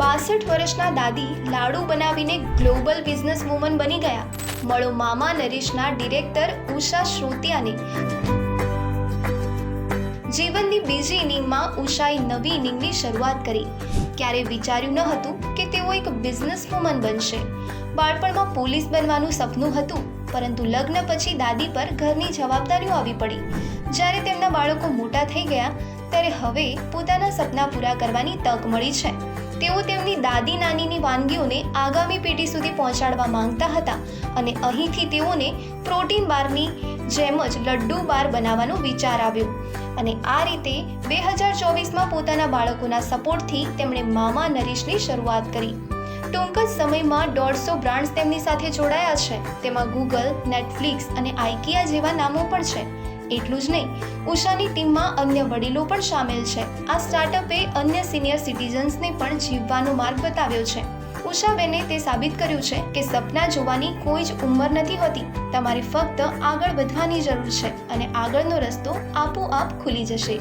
62 વર્ષના દાદી લાડુ બનાવીને ગ્લોબલ બિઝનેસ વુમન બની ગયા. મળો મામા નરીશના ડિરેક્ટર ઉષા શ્રોતિયાને. જીવનની બીજી ઇનિંગમાં ઉષાએ નવી ઇનિંગની શરૂઆત કરી. ક્યારેય વિચાર્યું ન હતું કે તેઓ એક બિઝનેસ વુમન બનશે. બાળપણમાં પોલીસ બનવાનું સપનું હતું, પરંતુ લગ્ન પછી દાદી પર ઘરની જવાબદારીઓ આવી પડી. જ્યારે તેમના બાળકો મોટા થઈ ગયા ત્યારે હવે પોતાના સપના પૂરા કરવાની તક મળી છે. તેઓ તેમની દાદી નાનીની વાનગીઓને આગામી પેઢી સુધી પહોંચાડવા માંગતા હતા અને અહીંથી તેઓને પ્રોટીન બારની જેમ જ લડ્ડુ બાર બનાવવાનો વિચાર આવ્યો. અને આ રીતે 2024માં પોતાના બાળકોના સપોર્ટથી તેમણે મામા નરીશની શરૂઆત કરી. ટૂંક જ સમયમાં 150 બ્રાન્ડ્સ તેમની સાથે જોડાયા છે. તેમાં ગૂગલ, નેટફ્લિક્સ અને આઇકિયા જેવા નામો પણ છે. એટલું જ નહીં, ઉષાની ટીમમાં અન્ય વડીલો પણ સામેલ છે. આ સ્ટાર્ટઅપે અન્ય સિનિયર સિટીઝન્સને પણ જીવવાનો માર્ગ બતાવ્યો છે. ઉષાબેને તે સાબિત કર્યું છે કે સપના જોવાની કોઈ જ ઉંમર નથી હોતી. તમારે ફક્ત આગળ વધવાની જરૂર છે અને આગળનો રસ્તો આપોઆપ ખુલી જશે.